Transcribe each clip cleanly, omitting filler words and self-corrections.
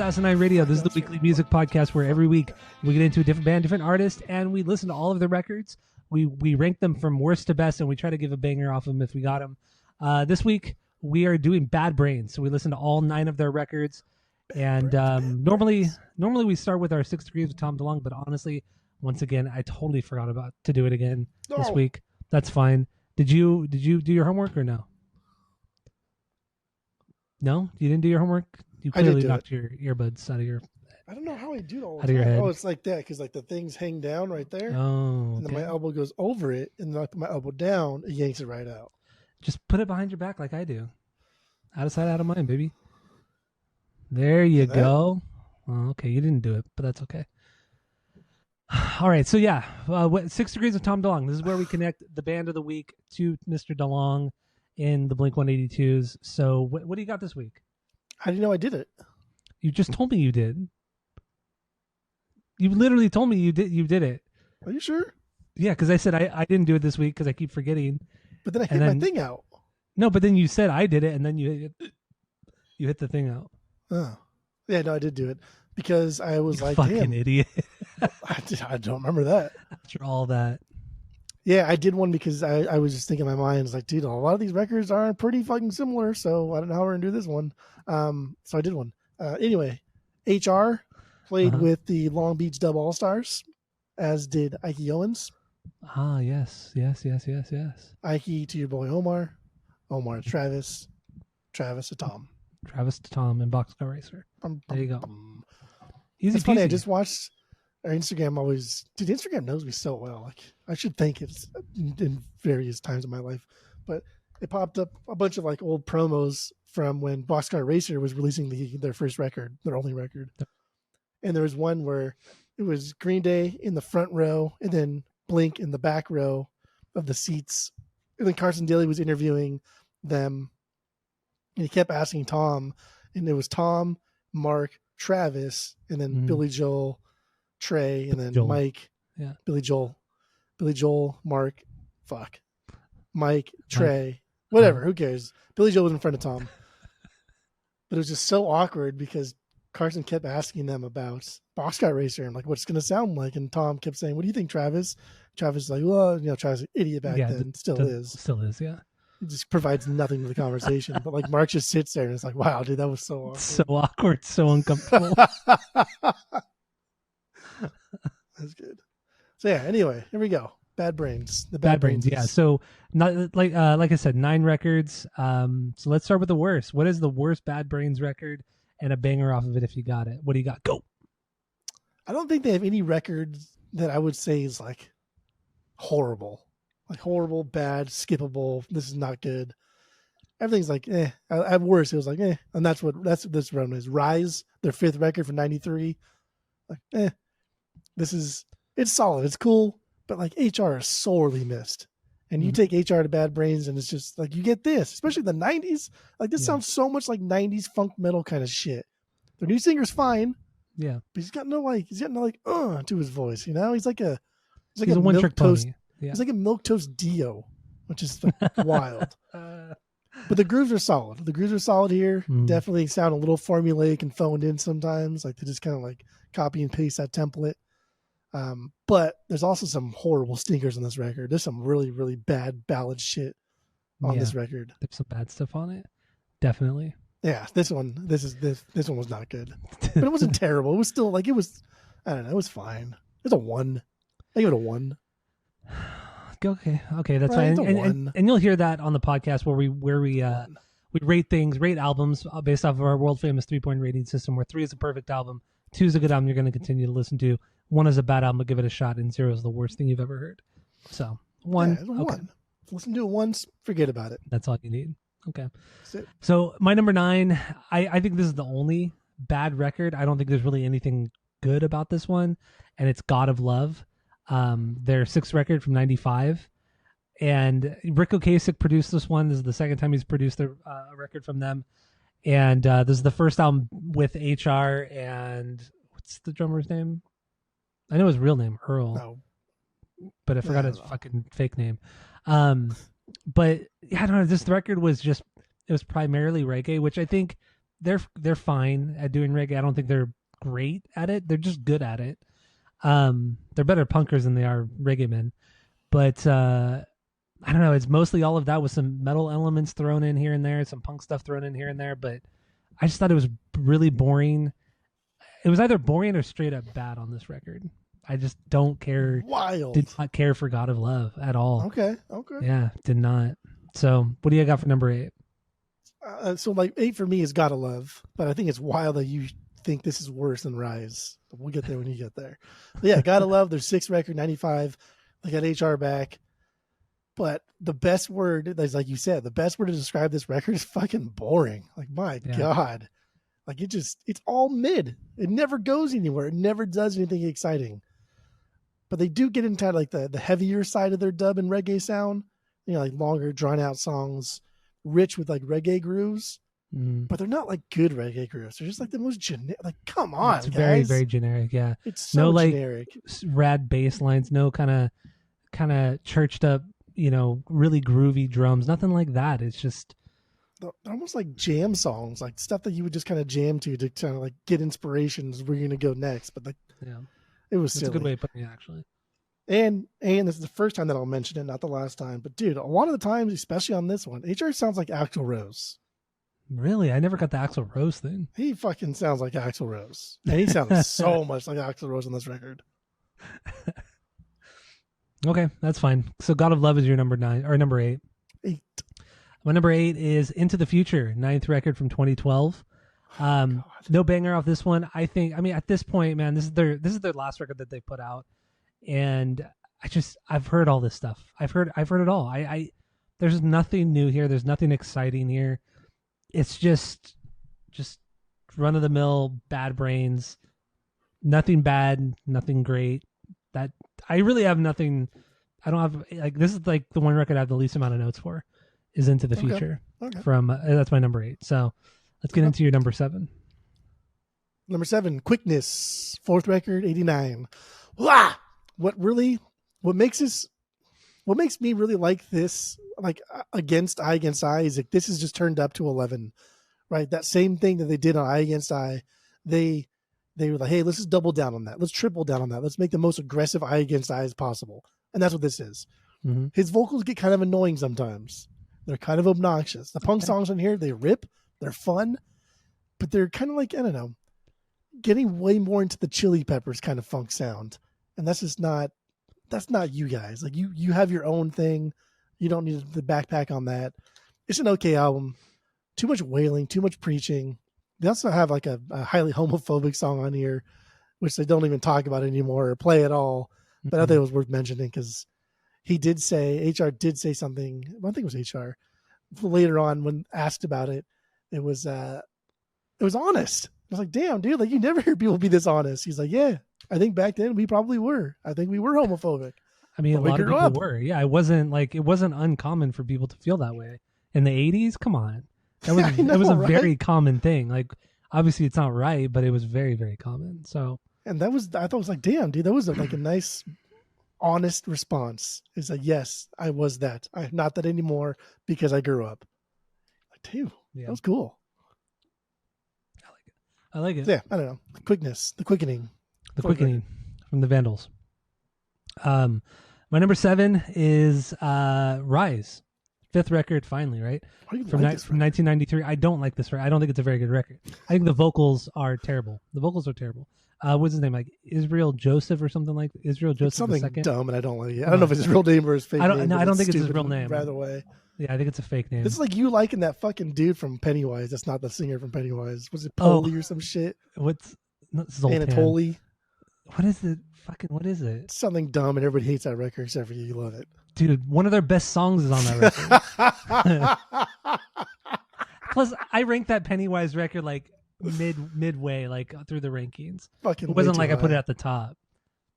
Asinine Radio. This is the weekly music podcast where every week we get into a different band, different artist, and we listen to all of their records. We rank them from worst to best, and we try to give a banger off them if we got them. This week we are doing Bad Brains, so we listen to all 9 of their records. And normally we start with our 6 Degrees with Tom DeLonge, but honestly, once again, I totally forgot about to do it again this week. That's fine. Did you do your homework or no? No, you didn't do your homework. You clearly knocked your earbuds out of your. I don't know how I do it all the time. Oh, it's like that because like the things hang down right there. Oh, okay. And then my elbow goes over it, and then I put my elbow down, it yanks it right out. Just put it behind your back like I do. Out of sight, out of mind, baby. There you go. Oh, okay, you didn't do it, but that's okay. All right, so yeah, 6 Degrees of Tom DeLonge. This is where we connect the band of the week to Mr. DeLonge in the Blink-182s. So what do you got this week? How do you know I did it? You just told me you did. You literally told me you did it. Are you sure? Yeah, because I said I didn't do it this week because I keep forgetting. But then I hit my thing out. No, but then you said I did it, and then you hit the thing out. Oh, yeah, no, I did do it because I was like, fucking damn, idiot. I don't remember that. After all that. Yeah, I did one because I was just thinking in my mind, it's like, dude, a lot of these records are pretty fucking similar, so I don't know how we're going to do this one. So I did one. Anyway, HR played with the Long Beach Dub All-Stars, as did Ike Owens. Ah, yes. Ike to your boy Omar to Travis, Travis to Tom. Travis to Tom and Boxcar Racer. There you go. Easy It's funny, peasy. I just watched our Instagram always. Dude, Instagram knows me so well. Like, I should thank it in various times in my life. But it popped up a bunch of like old promos from when Boxcar Racer was releasing their first record, their only record. And there was one where it was Green Day in the front row and then Blink in the back row of the seats. And then Carson Daly was interviewing them. And he kept asking Tom, and it was Tom, Mark, Travis, and then Billy Joel, Trey, and then Joel. Mike. Yeah. Billy Joel, Mark, Mike, Trey, whatever. Who cares? Billy Joel was in front of Tom. But it was just so awkward because Carson kept asking them about Boxcar Racer and like what's it going to sound like. And Tom kept saying, "What do you think, Travis?" Travis is like, "Well, Travis is an idiot back then. Still is, yeah." It just provides nothing to the conversation. But like Mark just sits there and it's like, wow, dude, that was so awkward. So awkward, so uncomfortable. That's good. So yeah, anyway, here we go. Bad Brains. The Bad Brains, yeah. So not like I said, 9 records. So let's start with the worst. What is the worst Bad Brains record and a banger off of it if you got it? What do you got? Go. I don't think they have any records that I would say is like horrible. Like horrible, bad, skippable. This is not good. Everything's like At worst, it was like and that's what this run is. Rise, their 5th record from '93. Like it's solid. It's cool, but like HR is sorely missed. And you take HR to Bad Brains, and it's just like you get this, especially the '90s. Like this sounds so much like '90s funk metal kind of shit. Their new singer's fine, but he's got no to his voice. He's like a one trick toast. pony. Yeah. It's like a milquetoast Dio, which is wild. But the grooves are solid. The grooves are solid here. Definitely sound a little formulaic and phoned in sometimes. Like they just kind of like copy and paste that template. But there's also some horrible stinkers on this record. There's some really, really bad ballad shit on this record. There's some bad stuff on it. Definitely. Yeah, this one was not good. But it wasn't terrible. It was still like, it was fine. It's a 1. I give it a 1. Okay, that's fine. And you'll hear that on the podcast where we rate albums based off of our world famous 3-point rating system, where 3 is a perfect album, 2 is a good album you're going to continue to listen to, 1 is a bad album, but give it a shot, and 0 is the worst thing you've ever heard. So 1. Yeah, it's a 1. Listen to it once, forget about it. That's all you need. Okay. So my number 9, I think this is the only bad record. I don't think there's really anything good about this one, and it's God of Love. Their 6th record from '95, and Rick Ocasek produced this one. This is the second time he's produced a record from them, and this is the first album with HR and what's the drummer's name? I know his real name, Earl, but I forgot his fucking fake name. But yeah, I don't know. This record was primarily reggae, which I think they're fine at doing reggae. I don't think they're great at it. They're just good at it. They're better punkers than they are reggae men. But I don't know. It's mostly all of that with some metal elements thrown in here and there, some punk stuff thrown in here and there. But I just thought it was really boring. It was either boring or straight up bad on this record. I just don't care. Wild. Did not care for God of Love at all. Okay. Yeah, did not. So what do you got for number 8? So like 8 for me is Gotta Love, but I think it's wild that you think this is worse than Rise. We'll get there when you get there. But yeah, Gotta Love, their 6th record, 95. They got HR back. But the best word, like you said, the best word to describe this record is fucking boring. Like, my God. Like, it's all mid. It never goes anywhere. It never does anything exciting. But they do get into like the heavier side of their dub and reggae sound. You know, like longer, drawn out songs, rich with like reggae grooves. But they're not like good reggae grooves. They're just like the most generic. Like, come on, it's guys. Very, very generic. Yeah. It's so generic. Rad bass lines, no kind of churched up, you know, really groovy drums, nothing like that. It's just they're almost like jam songs, like stuff that you would just kind of jam to kind of like get inspirations where you're gonna go next. But like, it was silly. That's a good way of putting it, actually. And this is the first time that I'll mention it, not the last time. But dude, a lot of the times, especially on this one, HR sounds like Axl Rose. Really, I never got the Axl Rose thing. He fucking sounds like Axl Rose, and he sounds so much like Axl Rose on this record. Okay, that's fine. So God of Love is your number 9 or number 8. 8. My number 8 is Into the Future, 9th record from 2012. No banger off this one. I mean, at this point, man, this is their last record that they put out, and I've heard all this stuff. I've heard it all. There's nothing new here. There's nothing exciting here. It's just run of the mill, Bad Brains. Nothing bad, nothing great. That I really have nothing. I don't have like this is like the one record I have the least amount of notes for is Into the Future. Okay. From that's my number 8. So let's get into your number 7. Number 7, Quickness, 4th record, 89. Wah! What makes me really like this, like against Eye Against Eye, is like this is just turned up to 11, right? That same thing that they did on Eye Against Eye, they were like, hey, let's just double down on that. Let's triple down on that. Let's make the most aggressive Eye Against Eye as possible. And that's what this is. Mm-hmm. His vocals get kind of annoying sometimes. They're kind of obnoxious. The punk songs on here, they rip. They're fun. But they're kind of like, I don't know, getting way more into the Chili Peppers kind of funk sound. And that's not you guys. Like you have your own thing. You don't need the backpack on that. It's an okay album. Too much wailing, too much preaching. They also have like a highly homophobic song on here, which they don't even talk about anymore or play at all. But I think it was worth mentioning because HR did say something. I think it was HR later on when asked about it. It was honest. I was like, damn, dude, like you never hear people be this honest. He's like, yeah, I think back then we probably were. I think we were homophobic. I mean, a lot of people were. Yeah, it wasn't uncommon for people to feel that way in the 80s. Come on. It was a very common thing. Like, obviously, it's not right, but it was very, very common. So, and I thought it was like, damn, dude, that was like a nice, honest response. It's like, yes, I was that. I'm not that anymore because I grew up. Like, dude, that was cool. I like it. Yeah, I don't know. Quickness, the quickening from the Vandals. My number 7 is Rise. 5th record, finally, right? From 1993. I don't like this record. I don't think it's a very good record. I think the vocals are terrible. What's his name? Like Israel Joseph or something like Israel Joseph. It's something dumb, and I don't like it. I don't know if it's his real name or his fake name. I don't think it's his real name. By the way, yeah, I think it's a fake name. This is like you liking that fucking dude from Pennywise. That's not the singer from Pennywise. Was it Poli or some shit? What's Anatoly? What is it? What is it? It's something dumb, and everybody hates that record except for you. You love it. Dude, one of their best songs is on that record. Plus, I ranked that Pennywise record like midway, like through the rankings. Fucking it wasn't like I put it at the top.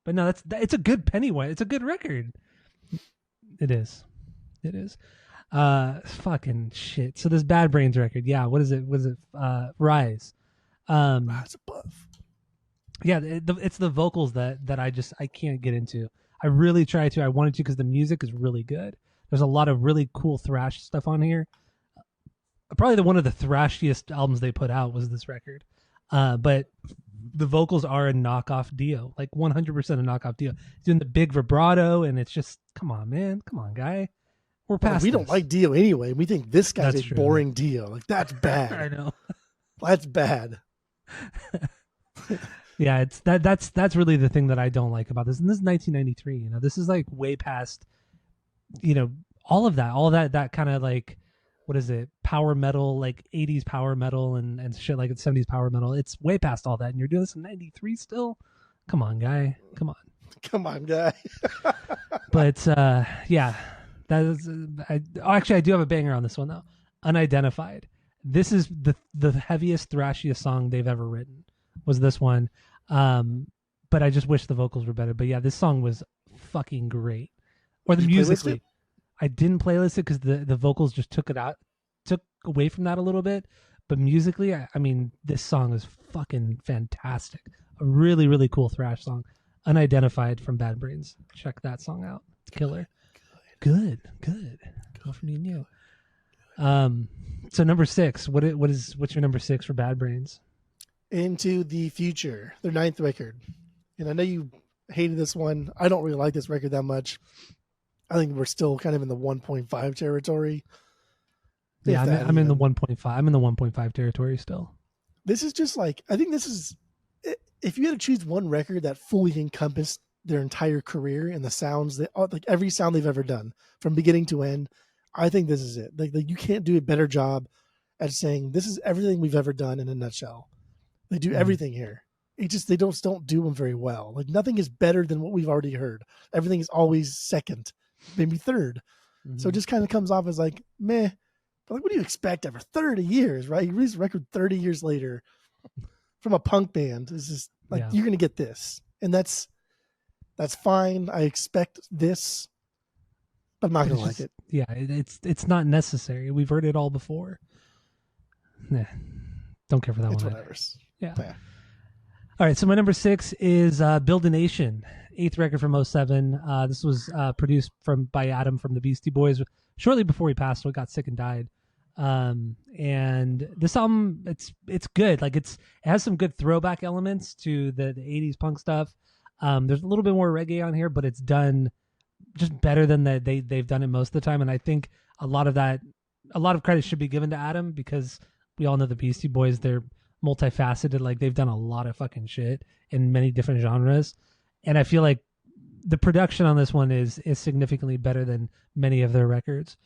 But no, it's a good Pennywise. It's a good record. It is. Fucking shit. So this Bad Brains record, yeah. What is it? Rise. Rise Above. Yeah, it's the vocals that I can't get into. I really tried to. I wanted to because the music is really good. There's a lot of really cool thrash stuff on here. probably one of the thrashiest albums they put out was this record. But the vocals are a knockoff Dio, like 100% a knockoff Dio. He's doing the big vibrato, and it's just, come on, man. Come on, guy. We're past we this. don't like Dio anyway. We think this guy's That's a true. boring Dio. Like, that's bad. I know. That's bad. Yeah, that's really the thing that I don't like about this. And this is 1993. You know, this is like way past, you know, all that kind of like, what is it, power metal, like 80s power metal and shit, like it's 70s power metal. It's way past all that, and you're doing this in 93 still. Come on, guy. Come on, guy. But yeah, that is. Actually, I do have a banger on this one though. Unidentified. This is the heaviest, thrashiest song they've ever written. Was this one? But I just wish the vocals were better. But yeah, this song was fucking great. Or the musically, I didn't playlist it because the vocals just took away from that a little bit. But musically, I mean, this song is fucking fantastic. A really, really cool thrash song. Unidentified from Bad Brains. Check that song out. It's killer. Good. Go for me and you. So number 6. What's your number 6 for Bad Brains? Into the Future, their 9th record. And I know you hated this one. I don't really like this record that much. I think we're still kind of in the 1.5 territory. Yeah, I'm in the 1.5. I'm in the 1.5 territory still. This is just like, I think this is, if you had to choose one record that fully encompassed their entire career and the sounds, like every sound they've ever done from beginning to end, I think this is it. Like you can't do a better job at saying this is everything we've ever done in a nutshell. They do everything here. It just, they don't do them very well. Like nothing is better than what we've already heard. Everything is always second, maybe third. Mm-hmm. So it just kind of comes off as like, meh. But like, what do you expect after 30 years, right? You release a record 30 years later from a punk band. It's just like, you're going to get this. And that's fine. I expect this, but I'm not going to like it. Yeah, it's not necessary. We've heard it all before. Nah, don't care for that it's one. Whatever. Yeah. All right, so my number 6 is Build a Nation, 8th record from 07. This was produced by Adam from the Beastie Boys shortly before he passed away, got sick and died. And this album, it's good. Like it has some good throwback elements to the 80s punk stuff. There's a little bit more reggae on here, but it's done just better than they've done it most of the time. And I think a lot of credit should be given to Adam, because we all know the Beastie Boys, they're multifaceted. Like they've done a lot of fucking shit in many different genres, and I feel like the production on this one is significantly better than many of their records.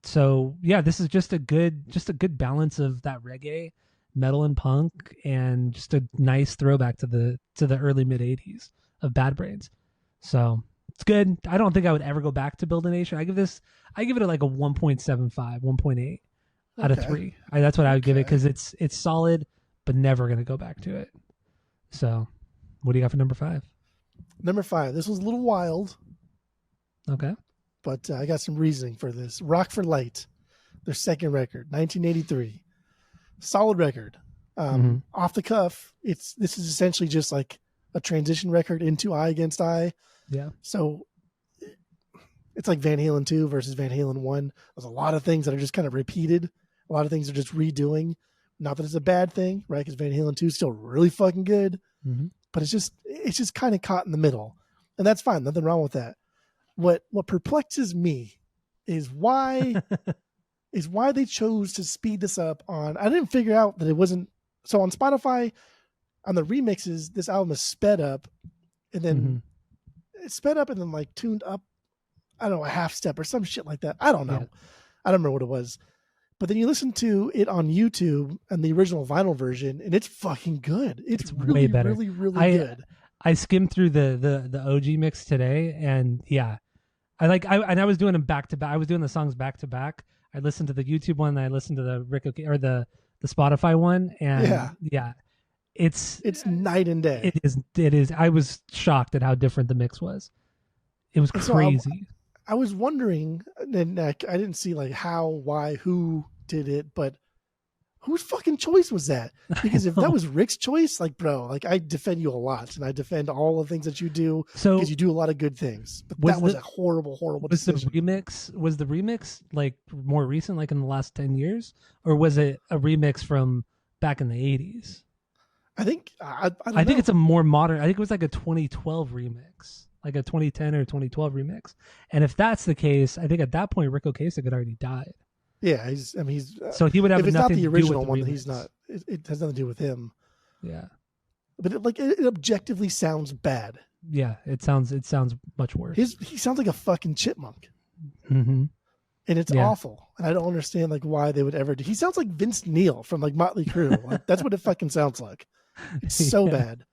So yeah, this is just a good balance of that reggae, metal, and punk, and just a nice throwback to the early mid 80s of Bad Brains. So it's good. I don't think I would ever go back to Build a Nation. I give it like a 1.75, 1.8 out of 3. That's what I would give it, because it's solid, but never gonna go back to it. So, what do you got for number 5? Number 5. This was a little wild. Okay. But I got some reasoning for this. Rock for Light, their 2nd record, 1983. Solid record. Off the cuff, this is essentially just like a transition record into Eye Against Eye. Yeah. So it's like Van Halen 2 versus Van Halen 1. There's a lot of things that are just kind of repeated. A lot of things are just redoing. Not that it's a bad thing, right? Because Van Halen 2 is still really fucking good. Mm-hmm. But it's just kind of caught in the middle. And that's fine. Nothing wrong with that. What perplexes me is why they chose to speed this up on. I didn't figure out that it wasn't. So on Spotify, on the remixes, this album is sped up, and then it's sped up and then like tuned up, I don't know, a half step or some shit like that. I don't know. Yeah. I don't remember what it was. But then you listen to it on YouTube and the original vinyl version, and it's fucking good. It's really, way better. Really, really good. I skimmed through the OG mix today, and yeah, I was doing them back to back. I was doing the songs back to back. I listened to the YouTube one, and I listened to the the Spotify one, and yeah, it's night and day. It is. I was shocked at how different the mix was. It was crazy. So I was wondering, and I didn't see like how, why, who did it, but whose fucking choice was that? Because if that was Rick's choice, like, bro, like, I defend you a lot, and I defend all the things that you do, because you do a lot of good things. But that was a horrible decision. Was the remix like more recent, like in the last 10 years, or was it a remix from back in the 80s? I think I think it's a more modern. I think it was like a 2012 remix, like a 2010 or 2012 remix. And if that's the case, I think at that point Rick Ocasek had already died. Yeah, so he would have if it's nothing not the original to do with one, the then he's not. It has nothing to do with him. Yeah, but it objectively sounds bad. Yeah, it sounds much worse. He sounds like a fucking chipmunk, mm-hmm. and it's awful. And I don't understand like why they would ever do. He sounds like Vince Neil from like Motley Crue. Like, that's what it fucking sounds like. It's so bad.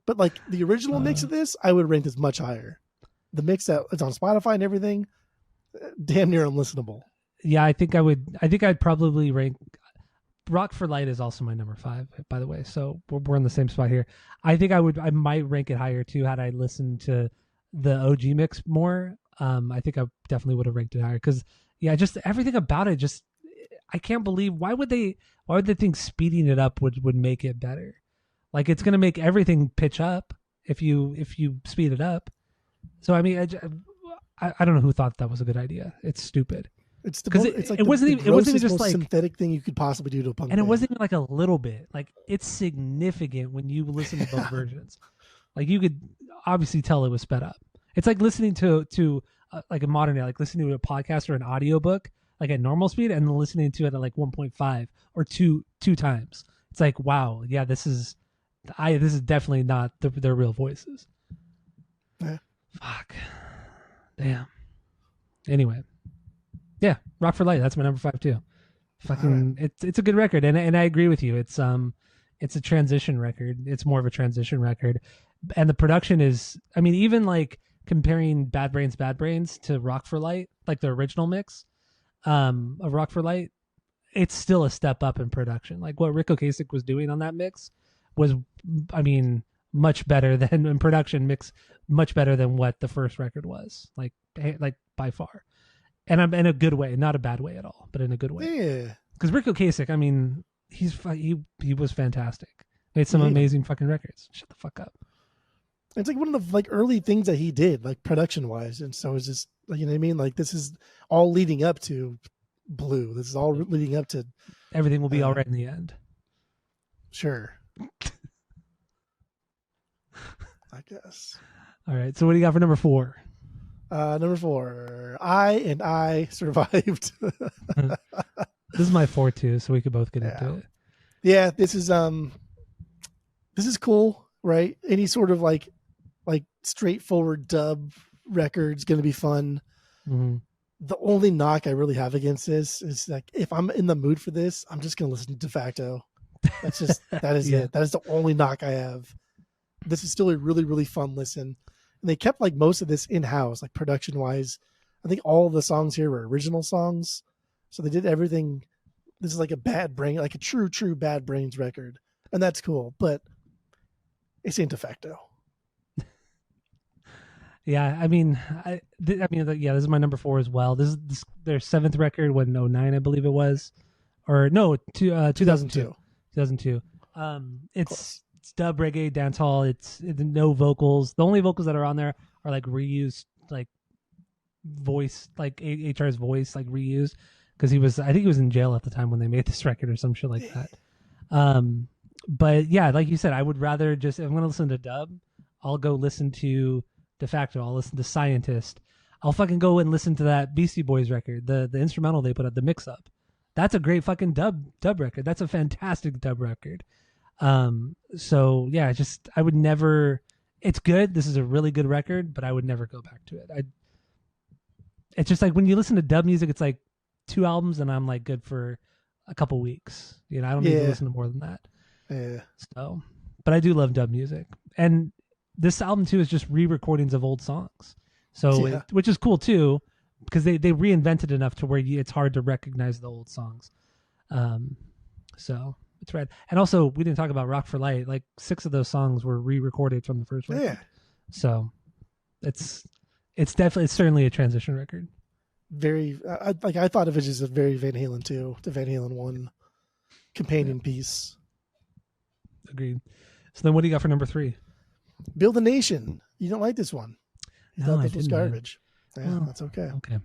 But like the original mix of this, I would rank this much higher. The mix that it's on Spotify and everything, damn near unlistenable. Yeah, I think I'd probably rank Rock for Light is also my number 5, by the way. So we're in the same spot here. I think I might rank it higher too had I listened to the OG mix more. I think I definitely would have ranked it higher because just everything about it I can't believe why would they think speeding it up would make it better? Like it's gonna make everything pitch up if you speed it up. So I mean I don't know who thought that was a good idea. It's stupid. It's it wasn't even just like synthetic thing you could possibly do to a punk and band. It wasn't even like a little bit. Like it's significant when you listen to both versions. Like you could obviously tell it was sped up. It's like listening to like a modern day, like listening to a podcast or an audiobook like at normal speed and listening to it at like 1.5 or two times. It's like, wow, yeah, this is definitely not their real voices. Yeah. Fuck. Damn. Anyway. Yeah, Rock for Light. That's my number 5 too. Fucking, right. It's a good record, and I agree with you. It's a transition record. It's more of a transition record, and the production is. I mean, even like comparing Bad Brains to Rock for Light, like the original mix, of Rock for Light, it's still a step up in production. Like what Rick Ocasek was doing on that mix was, I mean, much better than in production mix, much better than what the first record was. Like by far. And I'm in a good way, not a bad way at all, but in a good way. Yeah. Because Rick Ocasek, I mean, he was fantastic. Made some amazing fucking records. Shut the fuck up. It's like one of the like early things that he did, like production wise, and so it's just like, you know what I mean. Like this is all leading up to Blue. This is all leading up to everything will be all right in the end. Sure. I guess. All right. So what do you got for number 4? Number 4, I survived. This is my 4 too, so we could both get into it. Yeah, this is cool, right? Any sort of like straightforward dub record's gonna be fun. Mm-hmm. The only knock I really have against this is like if I'm in the mood for this, I'm just gonna listen to De Facto. That's just that is it. That is the only knock I have. This is still a really, really fun listen. And they kept like most of this in-house, like production wise. I think all of the songs here were original songs. So they did everything. This is like a Bad Brain, like a true Bad Brains record. And that's cool, but it's ain't De Facto. Yeah, I mean, this is my number 4 as well. This is their 7th record, what, in 2009, I believe it was. Or no, 2002. 2002. It's dub reggae dancehall. It's no vocals. The only vocals that are on there are like reused, like voice, like HR's voice, like reused, because I think he was in jail at the time when they made this record or some shit like that. But yeah, like you said, I would rather if I'm gonna listen to dub, I'll go listen to De Facto. I'll listen to Scientist. I'll fucking go and listen to that Beastie Boys record, the instrumental they put up, the mix up. That's a great fucking dub record. That's a fantastic dub record. So yeah, I would never. It's good. This is a really good record, but I would never go back to it. It's just like when you listen to dub music, it's like 2 albums, and I'm like good for a couple weeks. You know, I don't need to listen to more than that. Yeah. So, but I do love dub music, and this album too is just re-recordings of old songs. So, which is cool too, because they reinvented enough to where it's hard to recognize the old songs. So. It's rad. And also, we didn't talk about Rock for Light. Like 6 of those songs were re-recorded from the first record. Yeah. So it's certainly a transition record. Very I thought of it as a very Van Halen 2 to Van Halen 1 companion piece. Agreed. So then what do you got for number 3? Build a Nation. You don't like this one. You thought this was garbage. Man. Yeah, well, that's okay. Okay.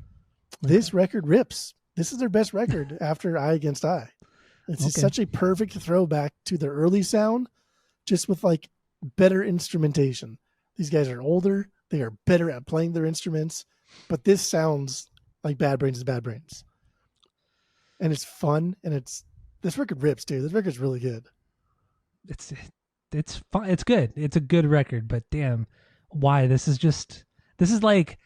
This record rips. This is their best record after Eye Against Eye. It's such a perfect throwback to their early sound, just with like better instrumentation. These guys are older. They are better at playing their instruments, but this sounds like Bad Brains is Bad Brains. And it's fun, and this record rips, dude. This record's really good. It's fun. It's good. It's a good record, but damn, why? This is like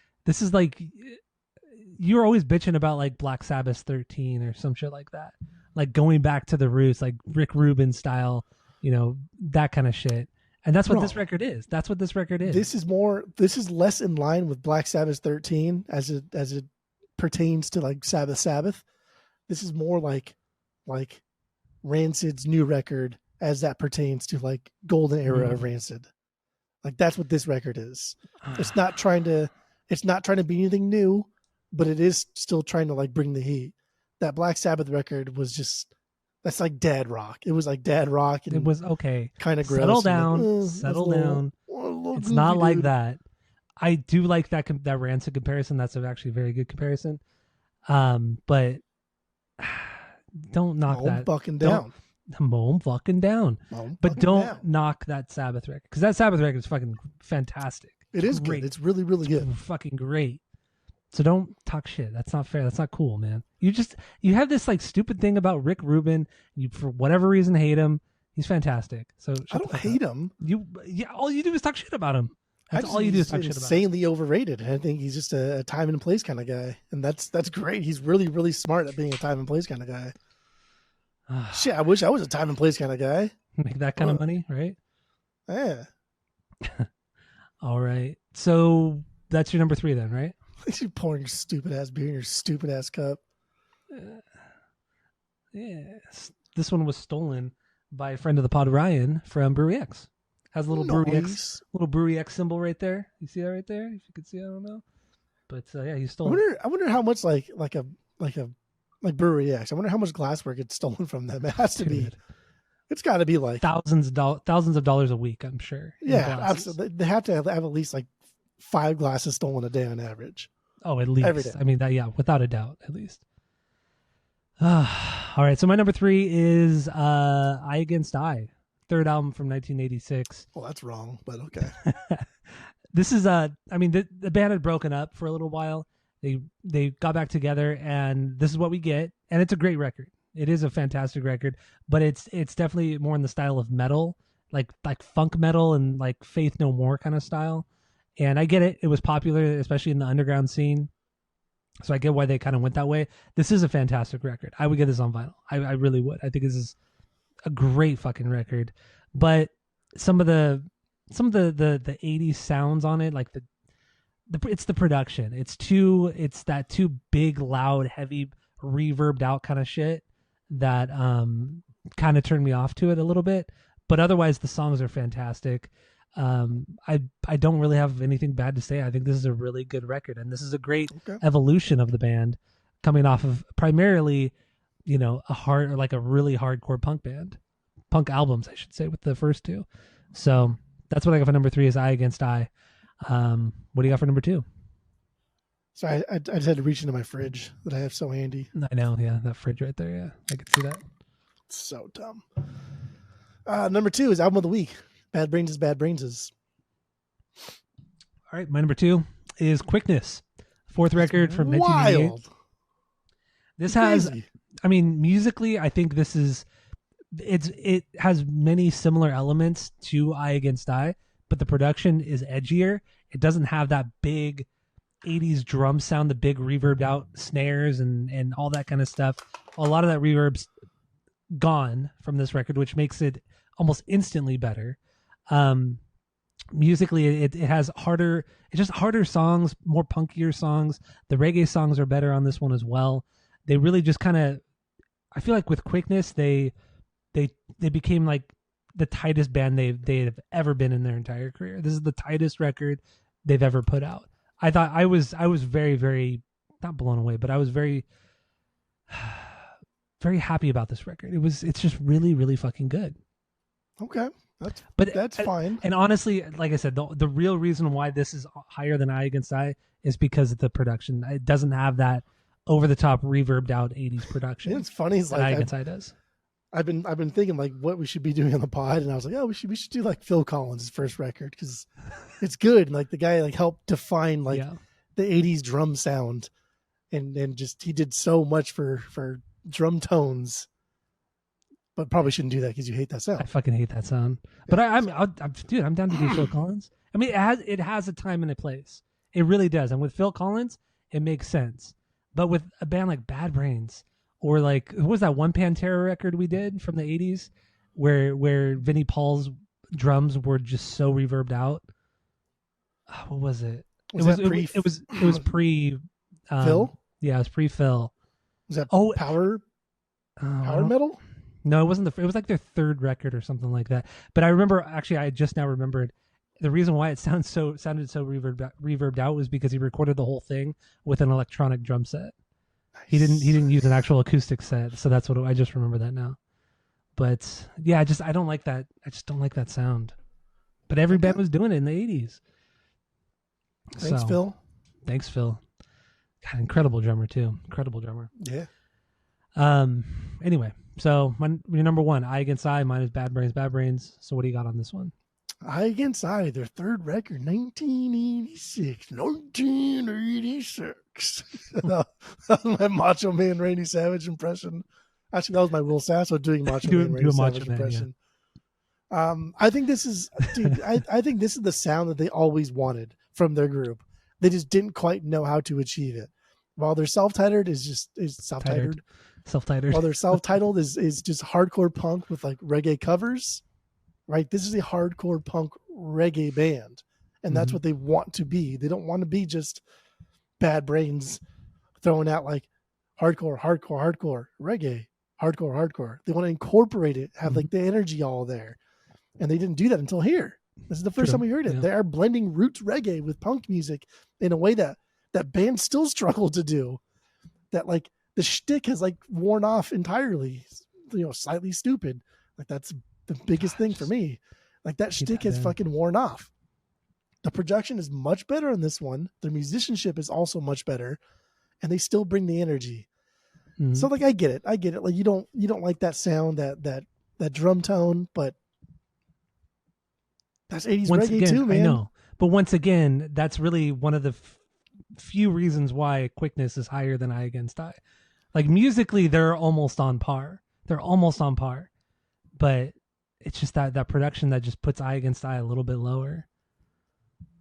you're always bitching about like Black Sabbath 13 or some shit like that. Like going back to the roots, like Rick Rubin style, that kind of shit. And that's what this record is. That's what this record is. This is less in line with Black Sabbath 13 as it pertains to like Sabbath. This is more like Rancid's new record as that pertains to like golden era of Rancid. Like that's what this record is. It's not trying to be anything new, but it is still trying to like bring the heat. That Black Sabbath record was that's like dad rock. It was like dad rock. And it was okay. Kind of gross. Settle down. Settle down. It's not like that. I do like that Rancid comparison. That's actually a very good comparison. But don't knock that. Fucking down. Mow fucking down. But don't knock that Sabbath record, because that Sabbath record is fucking fantastic. It is great. It's really, really good. Fucking great. So don't talk shit. That's not fair. That's not cool, man. You have this like stupid thing about Rick Rubin. You for whatever reason hate him. He's fantastic. So I don't hate him. All you do is talk shit about him. That's all you do is talk shit about him. Insanely overrated. I think he's just a time and place kind of guy, and that's great. He's really, really smart at being a time and place kind of guy. Shit, I wish I was a time and place kind of guy. Make that kind of money, right? Yeah. All right. So that's your number 3 then, right? You pouring your stupid ass beer in your stupid ass cup. Yes. This one was stolen by a friend of the pod, Ryan, from Brewery X. Has a little Brewery X symbol right there. You see that right there? If you could see, I don't know. But yeah, he stole it. I wonder how much like Brewery X. I wonder how much glassware gets stolen from them. It has to be. It's got to be like thousands of dollars a week, I'm sure. Yeah, absolutely. They have to have at least like 5 glasses stolen a day on average. Oh, at least. Every day. I mean, without a doubt, at least. All right, so my number 3 is Eye Against Eye, third album from 1986. Well, that's wrong, but okay. This is the band had broken up for a little while. They got back together, and this is what we get. And it's a great record. It is a fantastic record, but it's definitely more in the style of metal, like funk metal and like Faith No More kind of style. And I get it. It was popular, especially in the underground scene. So I get why they kind of went that way. This is a fantastic record. I would get this on vinyl. I really would. I think this is a great fucking record. But some of the 80s sounds on it, like it's the production. It's that too big, loud, heavy, reverbed out kind of shit that kind of turned me off to it a little bit. But otherwise, the songs are fantastic. I don't really have anything bad to say. I think this is a really good record, and this is a great evolution of the band, coming off of primarily, a really hardcore punk albums, I should say, with the first 2. So that's what I got for number 3 is Eye Against Eye. What do you got for number 2? Sorry, I just had to reach into my fridge that I have so handy. I know, yeah, that fridge right there, yeah, I could see that. It's so dumb. Number 2 is Album of the Week. Bad Brains is Bad Brains is. All right, my number 2 is Quickness, 4th record from 1988. Wild. This has, musically, I think this is, it has many similar elements to Eye Against Eye, but the production is edgier. It doesn't have that big 80s drum sound, the big reverbed out snares and all that kind of stuff. A lot of that reverb's gone from this record, which makes it almost instantly better. Musically, it has harder songs, more punkier songs. The reggae songs are better on this one as well. They really just kind of, I feel like with Quickness, they became like the tightest band they've ever been in their entire career. This is the tightest record they've ever put out. I thought I was very, very not blown away, but I was very very happy about this record. It's just really, really fucking good. Okay. That's fine. And honestly, like I said, the real reason why this is higher than Eye Against Eye is because of the production. It doesn't have that over the top reverbed out 80s production. It's funny. It's like Eye Against Eye does. I've been thinking like what we should be doing on the pod, and I was like, oh, we should do like Phil Collins' first record because it's good. And, like the guy like helped define like the 80s drum sound, and just he did so much for drum tones. But probably shouldn't do that because you hate that sound. I fucking hate that sound. But I'm down to do Phil Collins. I mean, it has a time and a place. It really does. And with Phil Collins, it makes sense. But with a band like Bad Brains, or like, what was that one Pantera record we did from the 80s where Vinnie Paul's drums were just so reverbed out? What was it? It was pre Phil? Yeah, it was pre Phil. Was that power metal? No, it wasn't. It was like their third record or something like that. But I remember, actually, I just now remembered the reason why it sounded so reverbed out was because he recorded the whole thing with an electronic drum set. Nice. He didn't use an actual acoustic set, so that's what I just remember that now. But yeah, I don't like that. I just don't like that sound. But every band was doing it in the 80s. Thanks, Phil. Thanks, Phil. God, incredible drummer too. Incredible drummer. Yeah. Anyway. So your number one, Eye Against Eye. Mine is Bad Brains. So what do you got on this one? Eye Against Eye, their third record, 1986. 1986. That was my Macho Man Randy Savage impression. Actually, that was my Will Sasso doing Macho Man Randy Savage impression. Yeah. I think this is, dude. I think this is the sound that they always wanted from their group. They just didn't quite know how to achieve it. While their self-titled is self-titled. Self-titled. While their self-titled is just hardcore punk with like reggae covers, right? This is a hardcore punk reggae band, and that's what they want to be. They don't want to be just Bad Brains throwing out like hardcore reggae, hardcore. They want to incorporate it, have like the energy all there, and they didn't do that until here. This is the first time we heard it. Yeah. They are blending roots reggae with punk music in a way that bands still struggle to do. That like. The shtick has like worn off entirely, slightly stupid. Like that's the biggest thing for me. Like that shtick has fucking worn off. The production is much better on this one. Their musicianship is also much better, and they still bring the energy. Mm-hmm. So like I get it. Like you don't like that sound, that drum tone, but that's 80s reggae too, man. I know. But once again, that's really one of the few reasons why Quickness is higher than Eye Against Eye. Like musically, they're almost on par. But it's just that production that just puts Eye Against Eye a little bit lower.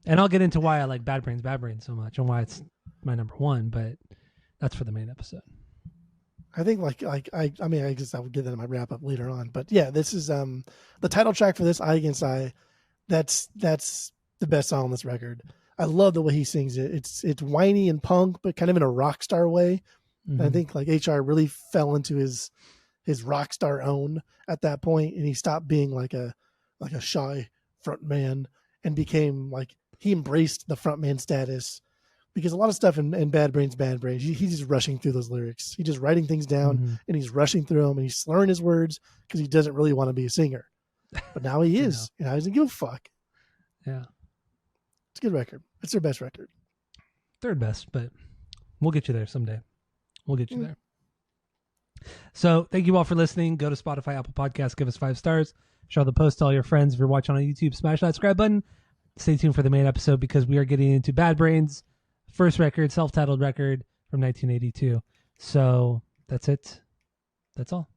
And I'll get into why I like Bad Brains so much and why it's my number one. But that's for the main episode. I think I guess I will get that in my wrap up later on. But yeah, this is the title track for this, Eye Against Eye. That's the best song on this record. I love the way he sings it. It's whiny and punk, but kind of in a rock star way. Mm-hmm. I think like HR really fell into his rock star own at that point, and he stopped being like a shy front man and became like he embraced the front man status, because a lot of stuff in Bad Brains, he's just rushing through those lyrics. He's just writing things down and he's rushing through them and he's slurring his words because he doesn't really want to be a singer. But now he is. He doesn't give a fuck. Yeah. It's a good record. It's their best record. Third best, but we'll get you there someday. We'll get you there. So thank you all for listening. Go to Spotify, Apple Podcasts, give us 5 stars. Share the post to all your friends. If you're watching on YouTube, smash that subscribe button. Stay tuned for the main episode because we are getting into Bad Brains' first record, self-titled record from 1982. So that's it. That's all.